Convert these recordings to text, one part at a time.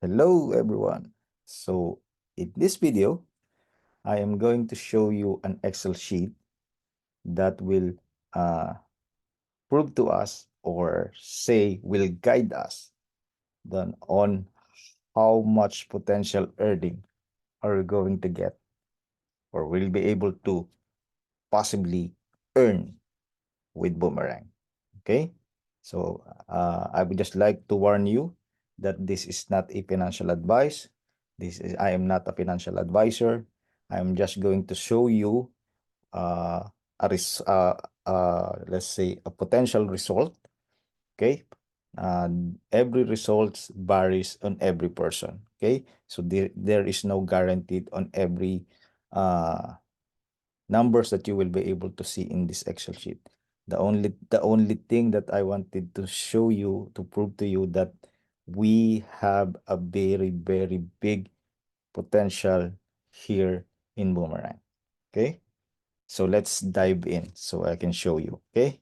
Hello everyone. So in this video, I am going to show you an Excel sheet that will uh, prove to us or say will guide us then on how much potential earning are we going to get or will be able to possibly earn with Boomerang. Okay? So I would just like to warn you that this is not a financial advice. I am not a financial advisor. I am just going to show you uh, let's say a potential result. Okay, every result varies on every person. Okay, so there is no guaranteed on every uh, numbers that you will be able to see in this Excel sheet. The only thing that I wanted to show you to prove to you that we have a very big potential here in Boomerang. Okay, so let's dive in so I can show you. Okay,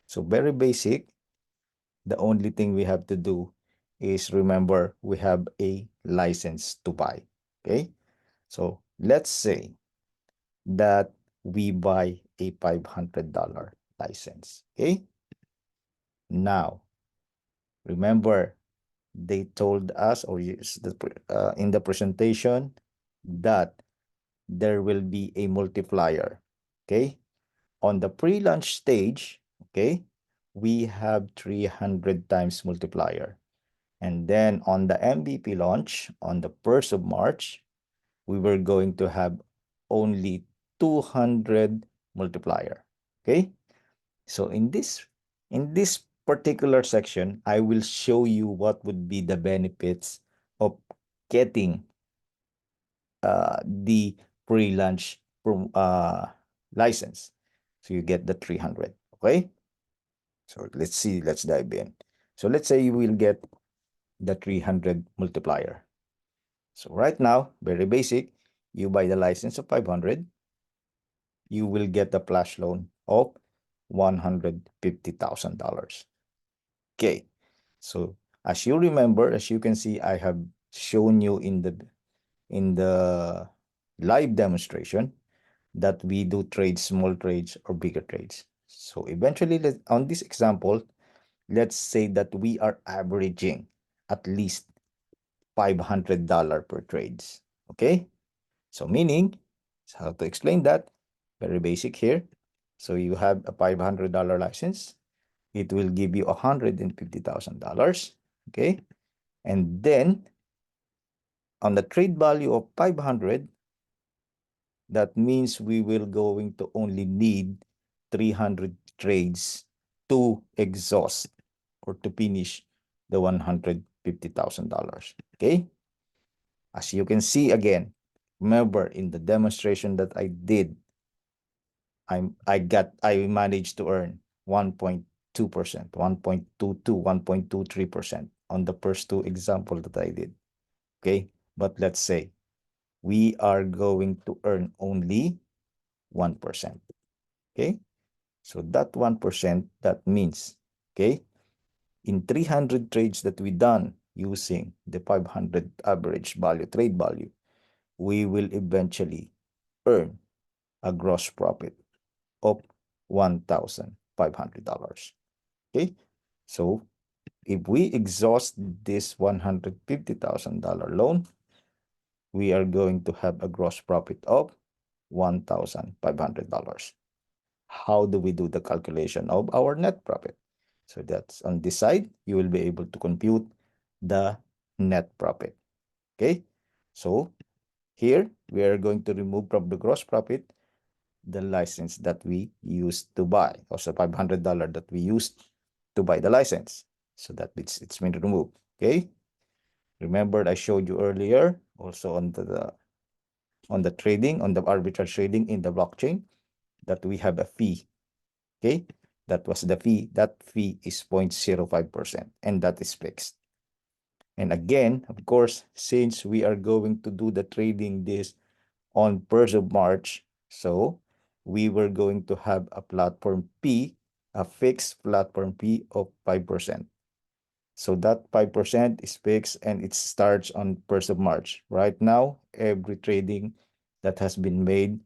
so very basic. The only thing we have to do is remember we have a license to buy. Okay, so let's say that we buy a $500 license. Okay. Now, remember, they told us or in the presentation that there will be a multiplier. Okay. On the pre-launch stage, okay, we have 300 times multiplier. And then on the MVP launch on the 1st of March, we were going to have only 200 multiplier. Okay, so in this particular section, I will show you what would be the benefits of getting the pre-launch license. So you get the 300. Okay, so let's dive in. So let's say you will get the 300 multiplier. So right now, very basic, you buy the license of 500, you will get a flash loan of $150,000. Okay, so as you remember, as you can see, I have shown you in the live demonstration that we do trades, small trades or bigger trades. So eventually, on this example, let's say that we are averaging at least $500 per trades. Okay, so meaning, how to explain that? Very basic here. So you have a $500 license. It will give you $150,000. Okay. And then on the trade value of 500, that means we will going to only need 300 trades to exhaust or to finish the $150,000. Okay. As you can see again, remember in the demonstration that I did, I managed to earn 1.2%, 1.22, 1.23% on the first two example that I did. Okay, but let's say we are going to earn only 1%. Okay, so that 1%, that means, okay, in 300 trades that we done using the 500 average value trade value, we will eventually earn a gross profit of $1,500. Okay, so if we exhaust this $150,000 loan, we are going to have a gross profit of $1,500. How do we do the calculation of our net profit? So that's on this side, you will be able to compute the net profit. Okay, so here we are going to remove from the gross profit the license that we used to buy, also $500 that we used to buy the license. So that it's been removed. Okay. Remember, I showed you earlier also on the trading, on the arbitrage trading in the blockchain, that we have a fee. Okay. That was the fee. That fee is 0.05%, and that is fixed. And again, of course, since we are going to do the trading this on 1st of March, so we were going to have a platform fee, a fixed platform fee of 5%. So that 5% is fixed and it starts on 1st of March. Right now, every trading that has been made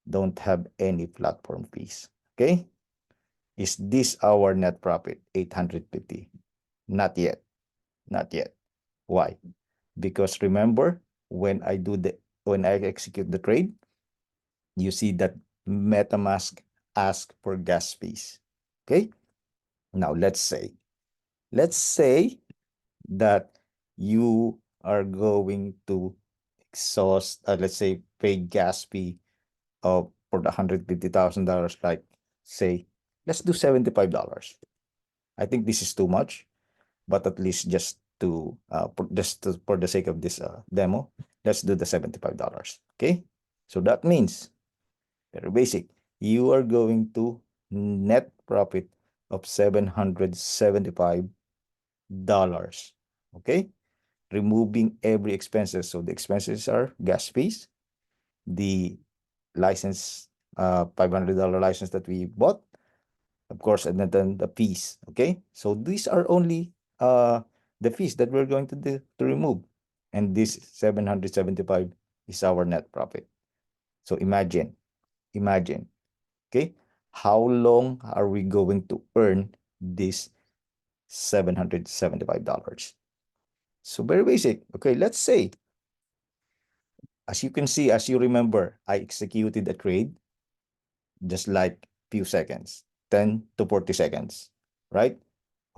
don't have any platform fees. Okay? Is this our net profit? 850. Not yet. Not yet. Why? Because remember, when I execute the trade, you see that MetaMask ask for gas fees. Okay? Now let's say that you are going to exhaust, let's say, pay gas fee of for the $150,000, like say, let's do $75. I think this is too much, but at least just to for the sake of this demo, let's do the $75. Okay, so that means very basic. You are going to net profit of $775. Okay, removing every expenses. So the expenses are gas fees, the license, $500 license that we bought, of course, and then the fees. Okay, so these are only the fees that we're going to remove, and this 775 is our net profit. So imagine, okay, how long are we going to earn this $775? So very basic. Okay, let's say, as you can see, as you remember, I executed a trade just like few seconds, 10 to 40 seconds, right?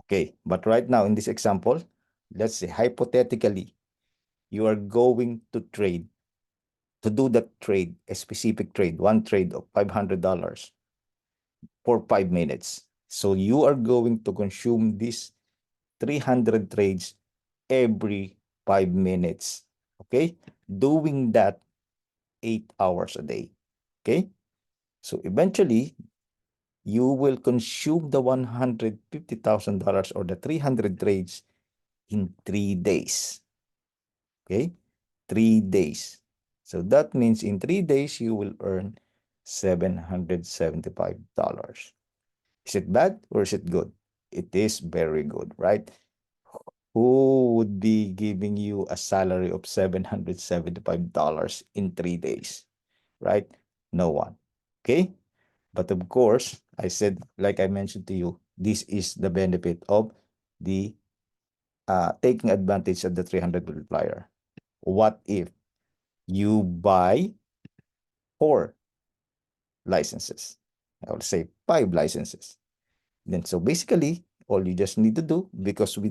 Okay, but right now in this example, let's say hypothetically, you are going to do that trade, a specific trade, one trade of $500 for 5 minutes. So you are going to consume these 300 trades every 5 minutes. Okay, doing that 8 hours a day. Okay, so eventually you will consume the $150,000 or the 300 trades in 3 days. Okay, 3 days. So that means in 3 days, you will earn $775. Is it bad or is it good? It is very good, right? Who would be giving you a salary of $775 in 3 days, right? No one. Okay? But of course, I said, like I mentioned to you, this is the benefit of the taking advantage of the 300 multiplier. What if you buy 4 licenses? I will say 5 licenses. Then so basically, all you just need to do, because we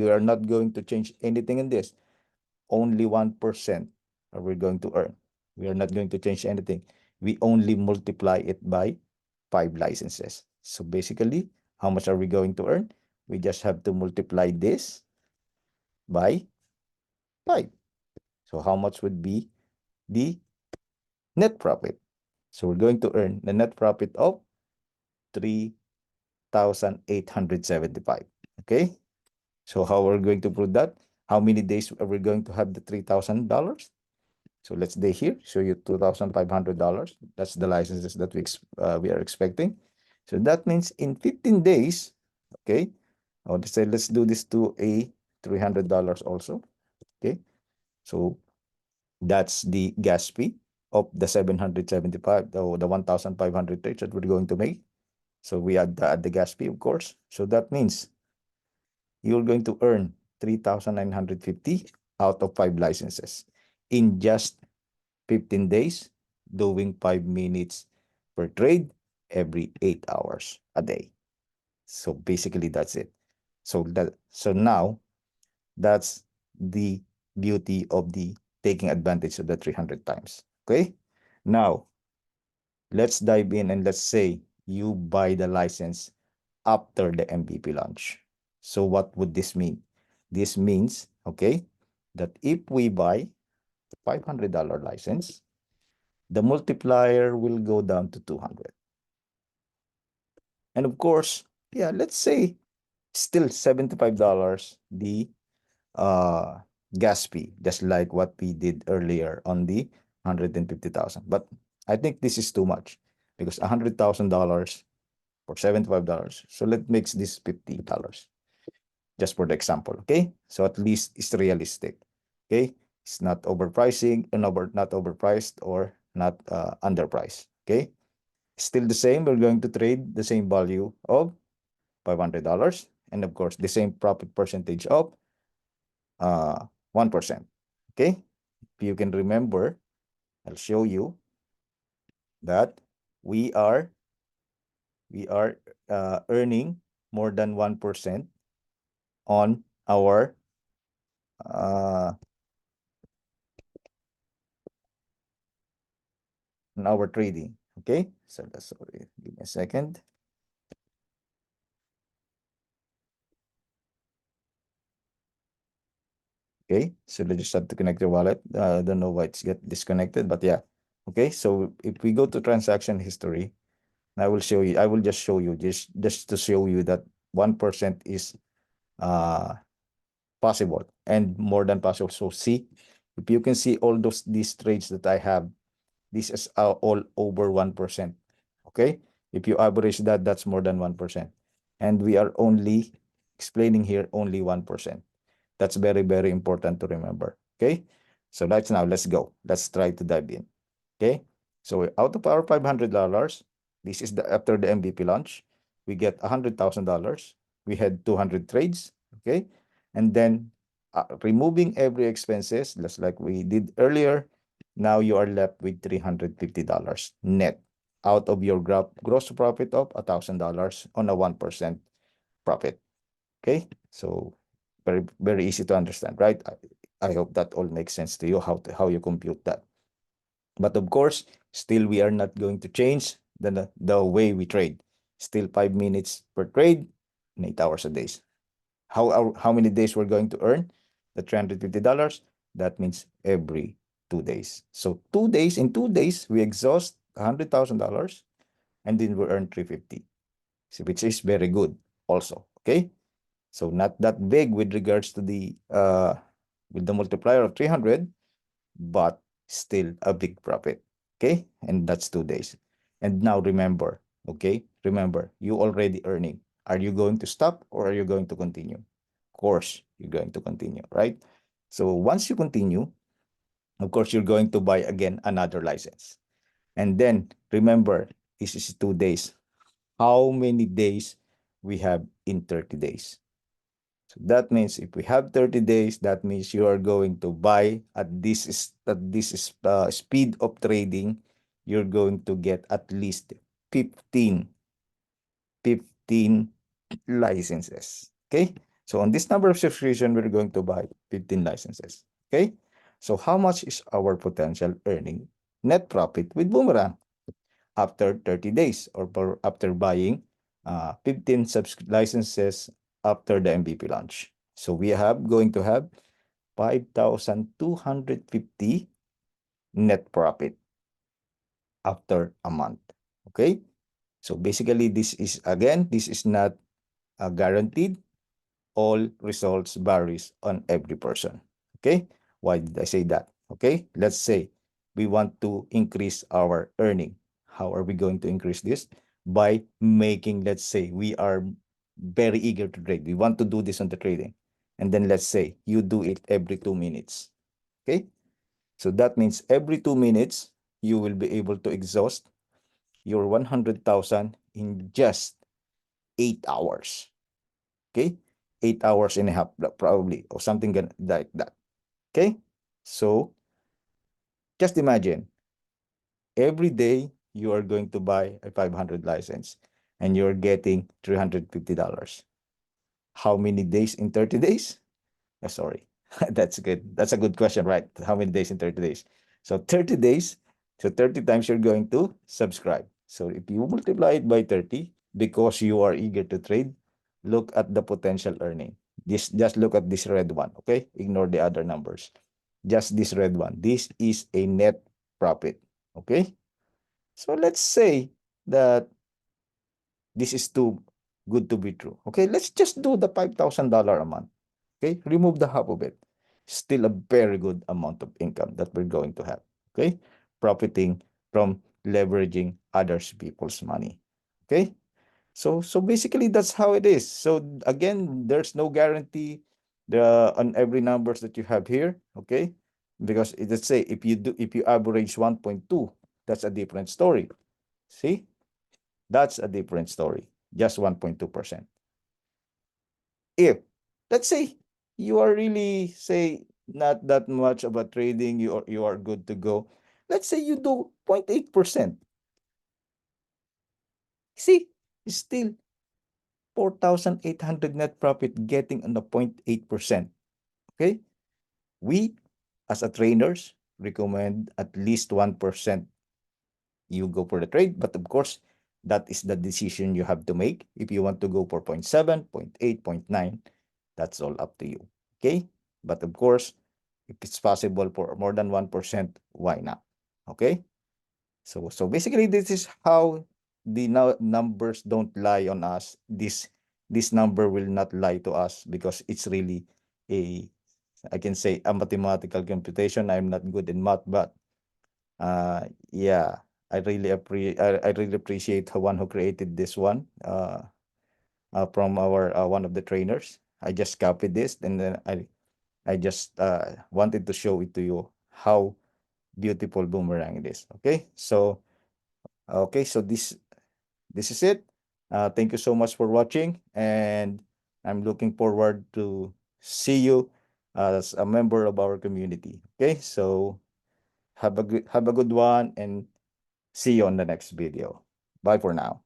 are not going to change anything in this, only 1% are we going to earn. We are not going to change anything. We only multiply it by 5 licenses. So basically, how much are we going to earn? We just have to multiply this by 5. So how much would be the net profit? So we're going to earn the net profit of 3,875. Okay? So how are we going to prove that? How many days are we going to have the $3,000? So let's day here, show you $2,500. That's the licenses that we are expecting. So that means in 15 days, okay, I want to say let's do this to a $300 also. Okay, so that's the gas fee of the 775, the 1,500 trades that we're going to make. So we add the gas fee, of course. So that means you're going to earn 3,950 out of 5 licenses in just 15 days, doing 5 minutes per trade every 8 hours a day. So basically that's it. So now that's the beauty of the taking advantage of the 300 times. Okay. Now let's dive in and let's say you buy the license after the MVP launch. So what would this mean? This means, okay, that if we buy $500 license, the multiplier will go down to 200. And of course, yeah, let's say still $75 the uh gas fee, just like what we did earlier on the 150,000. But I think this is too much because $100,000 for $75. So let's make this $50. just for the example. Okay, so at least it's realistic. Okay, it's not overpricing and not overpriced or not underpriced. Okay, still the same. We're going to trade the same value of $500, and of course the same profit percentage of 1%. Okay, if you can remember, I'll show you that we are earning more than 1% on our uh, trading. Okay, so that's, sorry, give me a second. Okay, so they just have to connect your wallet. I don't know why it's get disconnected, but yeah. Okay, so if we go to transaction history, I will show you. I will just show you just to show you that 1% is uh possible and more than possible. So see, if you can see all these trades that I have, this is all over 1%. Okay, if you average that, that's more than 1%, and we are only explaining here only 1%. That's very, very important to remember. Okay, so let's go. Let's try to dive in. Okay, so out of our $500, this is the after the MVP launch, we get $100,000. We had 200 trades. Okay, and then removing every expenses, just like we did earlier, now you are left with $350 net out of your gross profit of $1,000 on a 1% profit. Okay, so very, very easy to understand, right? I hope that all makes sense to you, how you compute that. But of course, still we are not going to change the way we trade. Still 5 minutes per trade and 8 hours a day. How many days we're going to earn the $350? That means every 2 days. So 2 days, in 2 days, we exhaust $100,000 and then we earn 350, so which is very good also. Okay. So not that big with regards to the with the multiplier of 300, but still a big profit. Okay, and that's 2 days. And now remember, okay, remember, you already earning. Are you going to stop or are you going to continue? Of course, you're going to continue, right? So once you continue, of course, you're going to buy again another license. And then remember, this is 2 days. How many days we have in 30 days? So that means if we have 30 days, that means you are going to buy at this speed of trading, you're going to get at least 15, 15 licenses. Okay. So on this number of subscription, we're going to buy 15 licenses. Okay. So how much is our potential earning net profit with Boomerang after 30 days or after buying 15 licenses after the MVP launch? So we have going to have 5,250 net profit after a month. Okay. So basically, this is not guaranteed. All results varies on every person. Okay. Why did I say that? Okay. Let's say we want to increase our earning. How are we going to increase this? By making, let's say, we are very eager to trade. We want to do this on the trading. And then let's say you do it every 2 minutes. Okay. So that means every 2 minutes, you will be able to exhaust your 100,000 in just 8 hours. Okay. 8 hours and a half, probably, or something like that. Okay. So just imagine every day you are going to buy a 500 license and you're getting $350. How many days in 30 days? Sorry, that's good. That's a good question, right? How many days in 30 days? So 30 days, so 30 times you're going to subscribe. So if you multiply it by 30, because you are eager to trade, look at the potential earning. Just look at this red one, okay? Ignore the other numbers. Just this red one. This is a net profit, okay? So let's say that this is too good to be true. Okay, let's just do the $5,000 a month. Okay, remove the half of it. Still a very good amount of income that we're going to have. Okay, profiting from leveraging others people's money. Okay, So basically that's how it is. So again, there's no guarantee on every numbers that you have here, okay? Because let's say if you average 1.2, that's a different story. See? That's a different story. Just 1.2%. If let's say you are really say not that much about trading, you are good to go. Let's say you do 0.8%. See, still 4,800 net profit getting on the 0.8%. Okay? We, as a trainers, recommend at least 1% you go for the trade. But of course, that is the decision you have to make. If you want to go for 0.7, 0.8, 0.9, that's all up to you. Okay? But of course, if it's possible for more than 1%, why not? Okay? So basically, this is how the numbers don't lie on us. This number will not lie to us because it's really a, I can say, a mathematical computation. I'm not good in math, but yeah, I really appreciate the one who created this one from our one of the trainers. I just copied this and then I just wanted to show it to you how beautiful Boomerang it is. Okay, so this is it. Thank you so much for watching, and I'm looking forward to see you as a member of our community. Okay, so have a good one, and see you on the next video. Bye for now.